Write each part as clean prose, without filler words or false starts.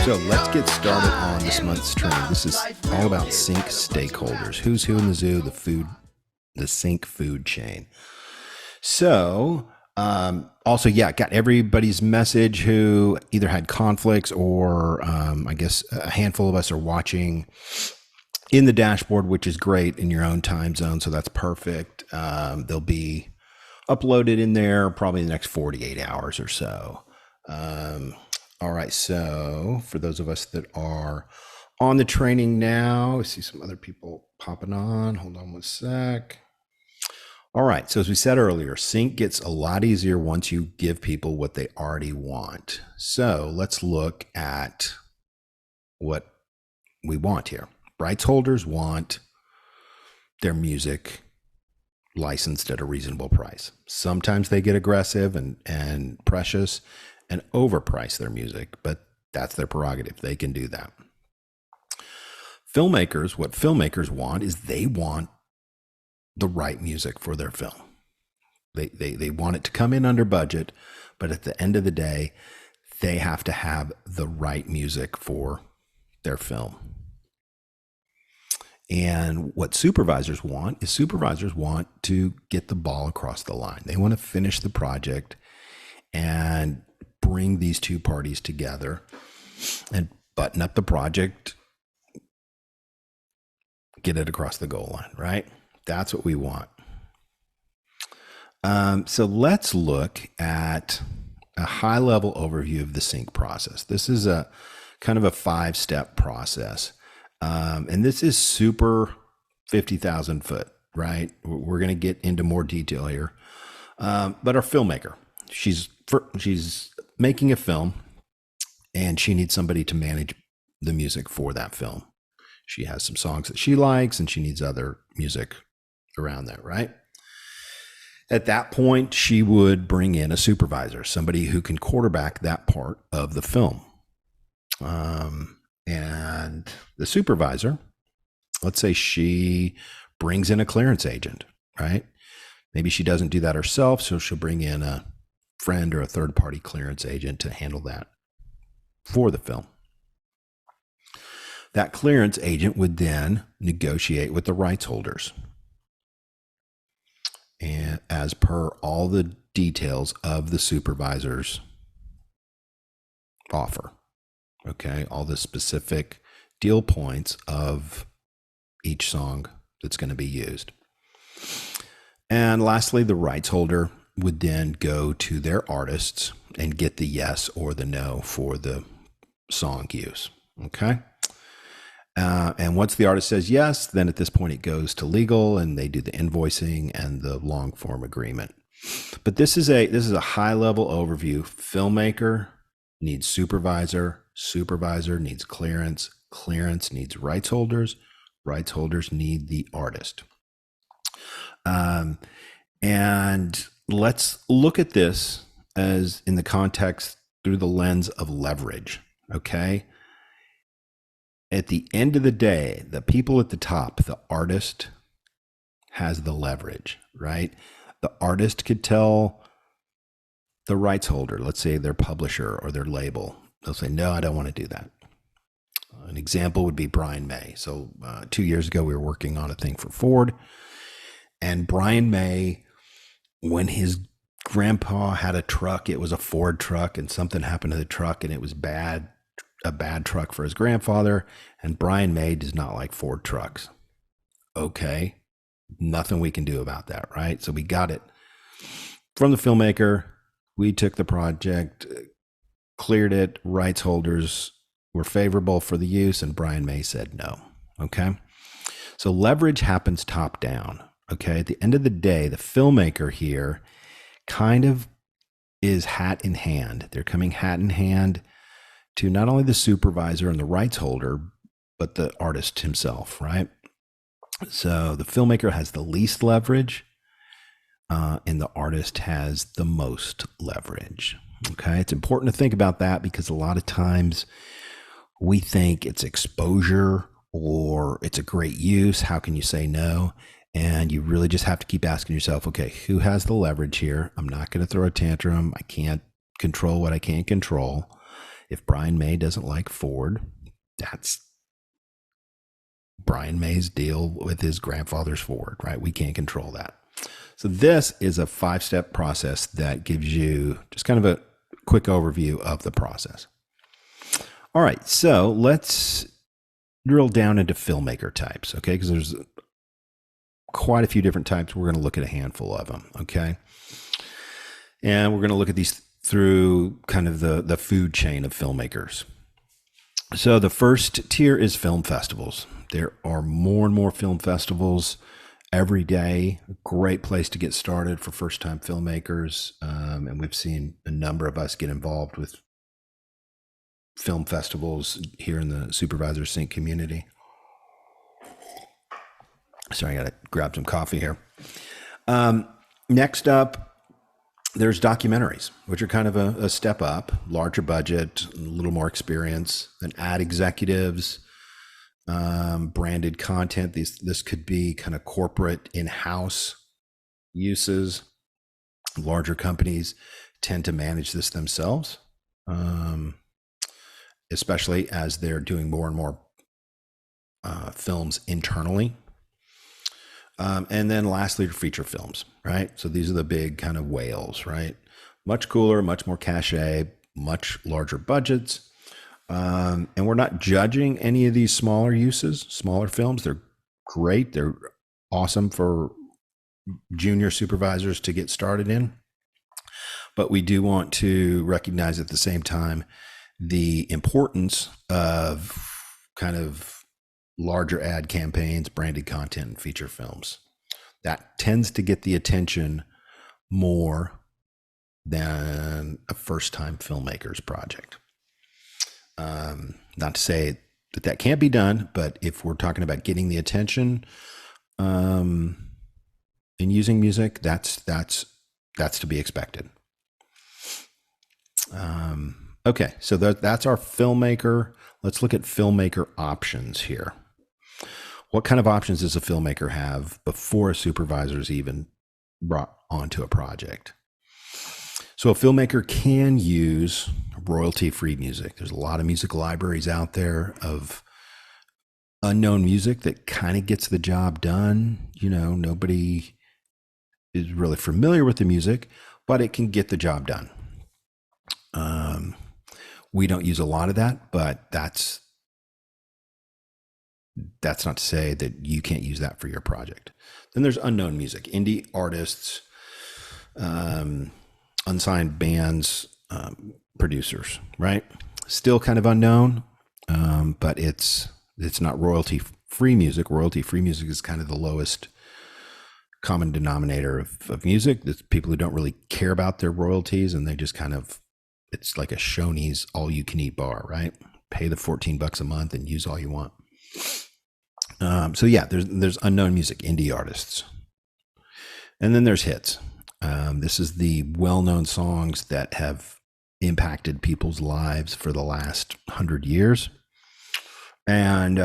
So let's get started on this month's training. This is all about sync stakeholders. Who's who in the zoo? The sync food chain. So also, got everybody's message who either had conflicts or I guess a handful of us are watching in the dashboard, which is great in your own time zone. So that's perfect. They'll be uploaded in there probably the next 48 hours or so. All right. So for those of us that are on the training now, I see some other people popping on. Hold on one sec. All right. So as we said earlier, sync gets a lot easier once you give people what they already want. So let's look at what we want here. Rights holders want their music licensed at a reasonable price. Sometimes they get aggressive and precious and overprice their music, but that's their prerogative. They can do that. What filmmakers want is they want the right music for their film. They want it to come in under budget, but at the end of the day, they have to have the right music for their film. And what supervisors want to get the ball across the line. They want to finish the project and bring these two parties together and button up the project, get it across the goal line, right? That's what we want. So let's look at a high-level overview of the sync process. This is a kind of a 5-step process. And this is super 50,000 foot, right? We're going to get into more detail here. But our filmmaker, she's making a film and she needs somebody to manage the music for that film. She has some songs that she likes and she needs other music around that, right? At that point, she would bring in a supervisor, somebody who can quarterback that part of the film. And the supervisor, let's say she brings in a clearance agent, right? Maybe she doesn't do that herself, so she'll bring in a friend or a third-party clearance agent to handle that for the film. That clearance agent would then negotiate with the rights holders, and as per all the details of the supervisor's offer. Okay, all the specific deal points of each song that's going to be used. And lastly, the rights holder would then go to their artists and get the yes or the no for the song use. Okay. And once the artist says yes, then at this point it goes to legal and they do the invoicing and the long form agreement. But this is a high level overview. Filmmaker needs supervisor needs clearance needs rights holders need the artist. And let's look at this as in the context through the lens of leverage. Okay. At the end of the day, the people at the top, the artist has the leverage, right? The artist could tell the rights holder, let's say their publisher or their label, they'll say, no, I don't want to do that. An example would be Brian May. So 2 years ago, we were working on a thing for Ford. And Brian May, when his grandpa had a truck, it was a Ford truck, and something happened to the truck, and it was a bad truck for his grandfather. And Brian May does not like Ford trucks. Okay, nothing we can do about that, right? So we got it from the filmmaker. We took the project, cleared it, rights holders were favorable for the use, and Brian May said no. Okay. So leverage happens top down. Okay. At the end of the day, the filmmaker here kind of is hat in hand. They're coming hat in hand to not only the supervisor and the rights holder, but the artist himself, right? So the filmmaker has the least leverage, and the artist has the most leverage. Okay. It's important to think about that because a lot of times we think it's exposure or it's a great use. How can you say no? And you really just have to keep asking yourself, okay, who has the leverage here? I'm not going to throw a tantrum. I can't control what I can't control. If Brian May doesn't like Ford, that's Brian May's deal with his grandfather's Ford, right? We can't control that. So this is a 5-step process that gives you just kind of a quick overview of the process. All right, so let's drill down into filmmaker types, okay? Because there's quite a few different types. We're going to look at a handful of them, okay? And we're going to look at these through kind of the food chain of filmmakers. So the first tier is film festivals. There are more and more film festivals every day. A great place to get started for first-time filmmakers. And we've seen a number of us get involved with film festivals here in the Supervisor Sync community. Sorry, I got to grab some coffee here. Next up, there's documentaries, which are kind of a step up, larger budget, a little more experience than ad executives, branded content. This could be kind of corporate in-house uses. Larger companies tend to manage this themselves, especially as they're doing more and more films internally. And then lastly, feature films, right? So these are the big kind of whales, right? Much cooler, much more cachet, much larger budgets. And we're not judging any of these smaller uses, smaller films. They're great. They're awesome for junior supervisors to get started in. But we do want to recognize at the same time the importance of kind of larger ad campaigns, branded content, and feature films. That tends to get the attention more than a first-time filmmaker's project. Not to say that can't be done, but if we're talking about getting the attention and using music, that's to be expected. Okay, so that's our filmmaker. Let's look at filmmaker options here. What kind of options does a filmmaker have before a supervisor is even brought onto a project? So a filmmaker can use royalty-free music. There's a lot of music libraries out there of unknown music that kind of gets the job done. You know, nobody is really familiar with the music, but it can get the job done. We don't use a lot of that, but that's not to say that you can't use that for your project. Then there's unknown music, indie artists, unsigned bands, producers, right? Still kind of unknown, but it's not royalty-free music. Royalty-free music is kind of the lowest common denominator of music. It's people who don't really care about their royalties, and they just kind of, it's like a Shoney's all-you-can-eat bar, right? Pay the $14 a month and use all you want. So yeah, there's unknown music, indie artists. And then there's hits. This is the well-known songs that have impacted people's lives for the last 100 years. And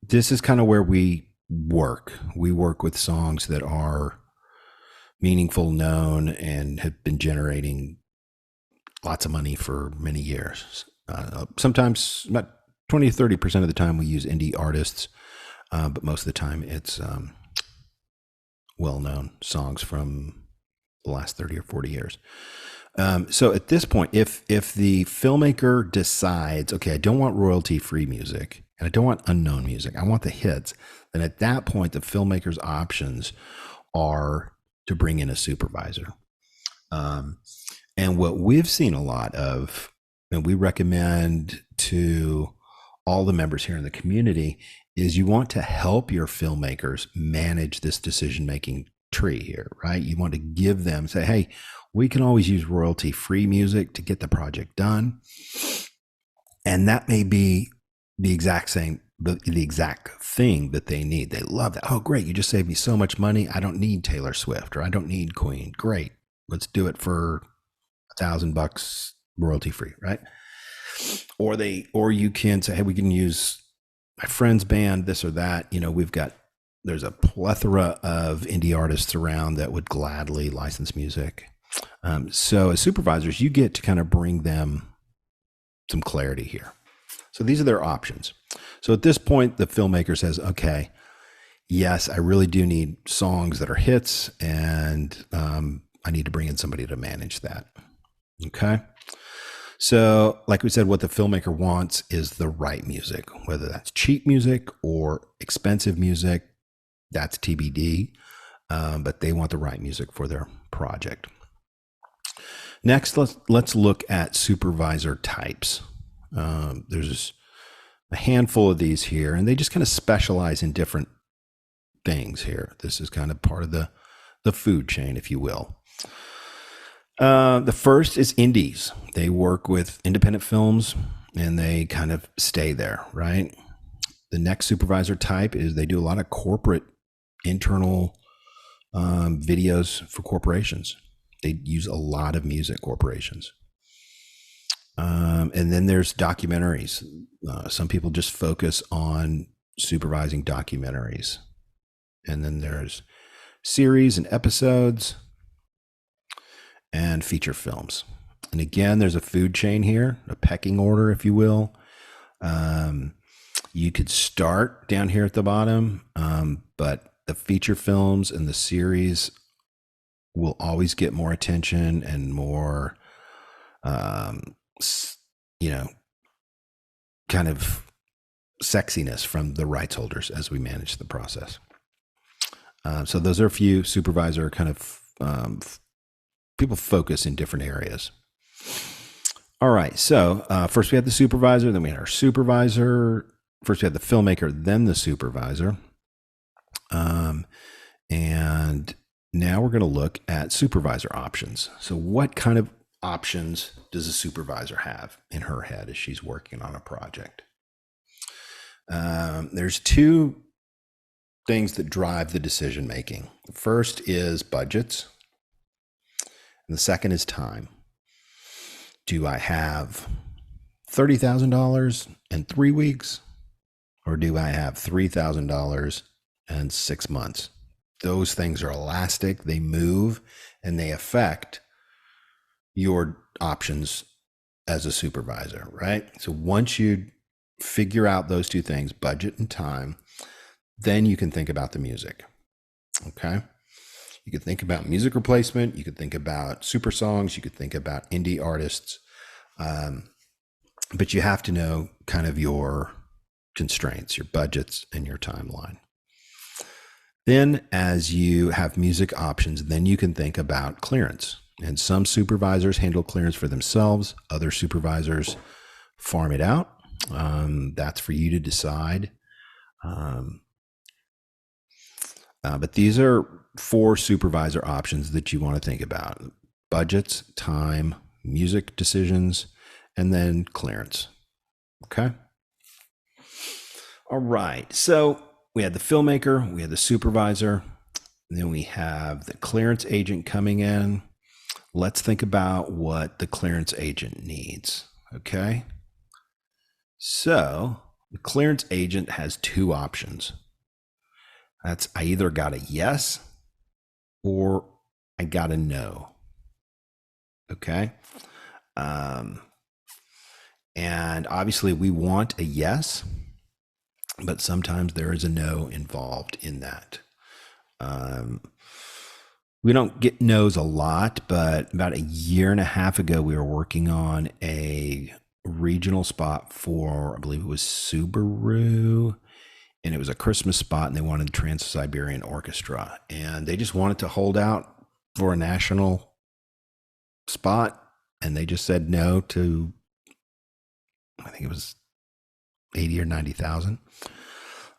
this is kind of where we work. We work with songs that are meaningful, known, and have been generating lots of money for many years. Sometimes about 20 to 30% of the time we use indie artists, but most of the time it's well-known songs from the last 30 or 40 years. So at this point, if the filmmaker decides, okay, I don't want royalty-free music and I don't want unknown music, I want the hits, then at that point, the filmmaker's options are to bring in a supervisor. And what we've seen a lot of, and we recommend to all the members here in the community, is you want to help your filmmakers manage this decision-making tree here, right? You want to give them, say, hey, we can always use royalty-free music to get the project done. And that may be the exact same, the exact thing that they need. They love that. Oh, great. You just saved me so much money. I don't need Taylor Swift, or I don't need Queen. Great. Let's do it for $1,000 royalty-free, right? Or you can say, hey, we can use my friend's band, this or that. You know, there's a plethora of indie artists around that would gladly license music. So as supervisors, you get to kind of bring them some clarity here. So these are their options. So at this point, the filmmaker says, okay, yes, I really do need songs that are hits, and I need to bring in somebody to manage that. Okay. So, like we said, what the filmmaker wants is the right music, whether that's cheap music or expensive music, that's TBD, but they want the right music for their project. Next, let's look at supervisor types. There's a handful of these here, and they just kind of specialize in different things here. This is kind of part of the food chain, if you will. The first is indies. They work with independent films and they kind of stay there, right? The next supervisor type is they do a lot of corporate internal videos for corporations. They use a lot of music, corporations. And then there's documentaries. Some people just focus on supervising documentaries. And then there's series and episodes and feature films. And again, there's a food chain here, a pecking order, if you will. You could start down here at the bottom, but the feature films and the series will always get more attention and more, kind of sexiness from the rights holders as we manage the process. So those are a few supervisor kind of people focus in different areas. All right. So first we had the supervisor, then we had our supervisor. First we had the filmmaker, then the supervisor. And now we're going to look at supervisor options. So what kind of options does a supervisor have in her head as she's working on a project? There's two things that drive the decision making. The first is budgets, and the second is time. Do I have $30,000 in 3 weeks, or do I have $3,000 in 6 months? Those things are elastic, they move, and they affect your options as a supervisor, right? So once you figure out those two things, budget and time, then you can think about the music. Okay. You could think about music replacement. You could think about super songs. You could think about indie artists. But you have to know kind of your constraints, your budgets, and your timeline. Then as you have music options, then you can think about clearance. And some supervisors handle clearance for themselves. Other supervisors farm it out. That's for you to decide. But these are 4 supervisor options that you want to think about: budgets, time, music decisions, and then clearance. Okay. All right. So we had the filmmaker, we had the supervisor, and then we have the clearance agent coming in. Let's think about what the clearance agent needs. Okay. So the clearance agent has 2 options. That's I either got a yes or I got a no. Okay. And obviously we want a yes, but sometimes there is a no involved in that. We don't get no's a lot, but about a year and a half ago, we were working on a regional spot for, I believe it was Subaru, and it was a Christmas spot, and they wanted Trans-Siberian Orchestra, and they just wanted to hold out for a national spot, and they just said no to, I think it was 80 or 90,000.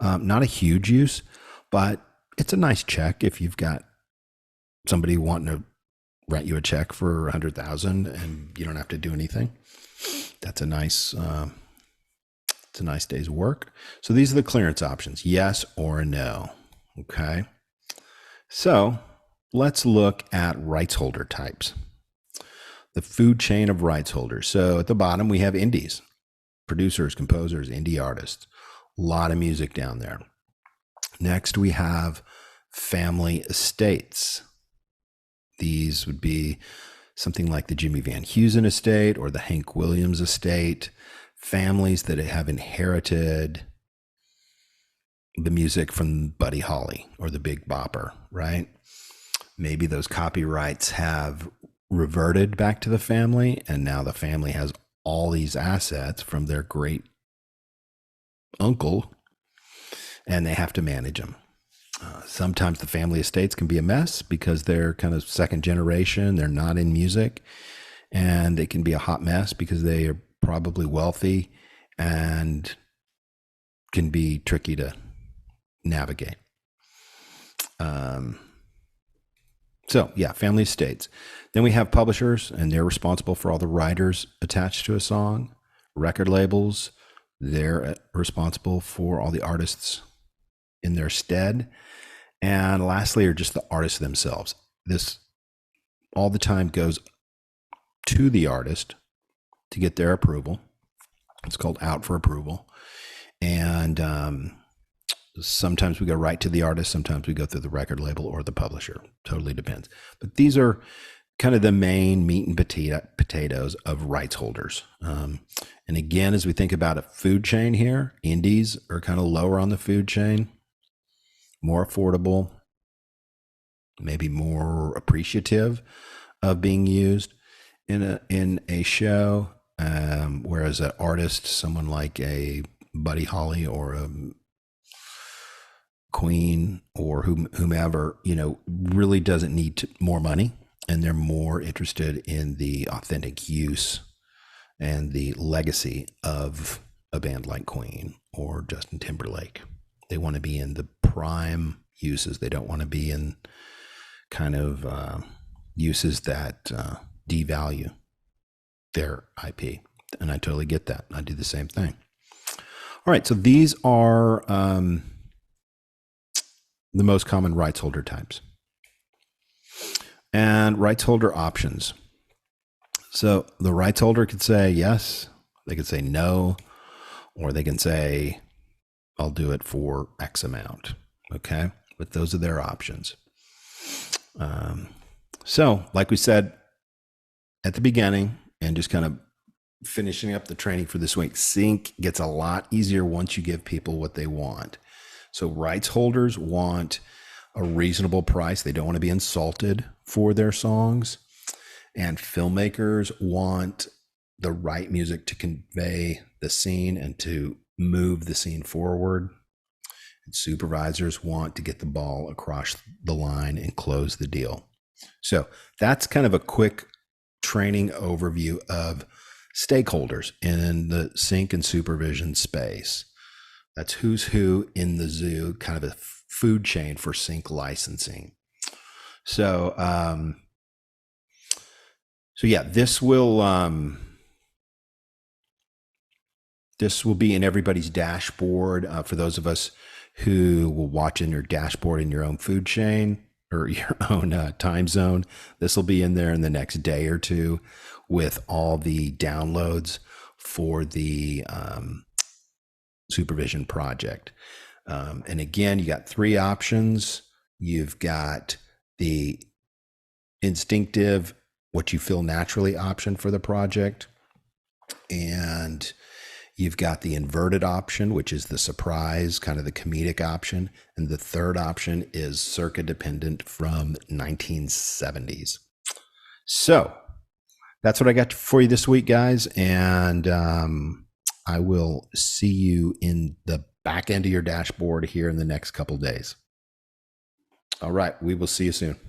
Not a huge use, but it's a nice check if you've got somebody wanting to write you a check for 100,000 and you don't have to do anything. That's a nice day's work. So these are the clearance options: yes or no. Okay. So let's look at rights holder types. The food chain of rights holders. So at the bottom, we have indies, producers, composers, indie artists, a lot of music down there. Next, we have family estates. These would be something like the Jimmy Van Heusen estate or the Hank Williams estate, families that have inherited the music from Buddy Holly or the Big Bopper, right? Maybe those copyrights have reverted back to the family, and now the family has all these assets from their great uncle, and they have to manage them. Sometimes the family estates can be a mess because they're kind of second generation, they're not in music, and it can be a hot mess because they are probably wealthy and can be tricky to navigate. So yeah, family estates. Then we have publishers, and they're responsible for all the writers attached to a song. Record labels, they're responsible for all the artists in their stead. And lastly are just the artists themselves. This all the time goes to the artist to get their approval. It's called out for approval. And sometimes we go right to the artist. Sometimes we go through the record label or the publisher. Totally depends. But these are kind of the main meat and potatoes of rights holders. And again, as we think about a food chain here, indies are kind of lower on the food chain, more affordable, maybe more appreciative of being used in a show. Whereas an artist, someone like a Buddy Holly or a Queen or whomever, really doesn't need more money, and they're more interested in the authentic use and the legacy of a band like Queen or Justin Timberlake. They want to be in the prime uses. They don't want to be in kind of uses that devalue their IP. And I totally get that. I do the same thing. All right. So these are the most common rights holder types. And rights holder options. So the rights holder could say yes, they could say no, or they can say, I'll do it for X amount. Okay. But those are their options. So like we said at the beginning, and just kind of finishing up the training for this week, sync gets a lot easier once you give people what they want. So rights holders want a reasonable price. They don't want to be insulted for their songs. And filmmakers want the right music to convey the scene and to move the scene forward. And supervisors want to get the ball across the line and close the deal. So that's kind of a quick training overview of stakeholders in the sync and supervision space. That's who's who in the zoo, kind of a food chain for sync licensing. So, yeah, this will be in everybody's dashboard for those of us who will watch in your dashboard in your own food chain or your own time zone. This will be in there in the next day or two with all the downloads for the supervision project. And again, you got three options. You've got the instinctive, what you feel naturally option for the project. And you've got the inverted option, which is the surprise, kind of the comedic option. And the third option is circa dependent from 1970s. So that's what I got for you this week, guys. And I will see you in the back end of your dashboard here in the next couple days. All right. We will see you soon.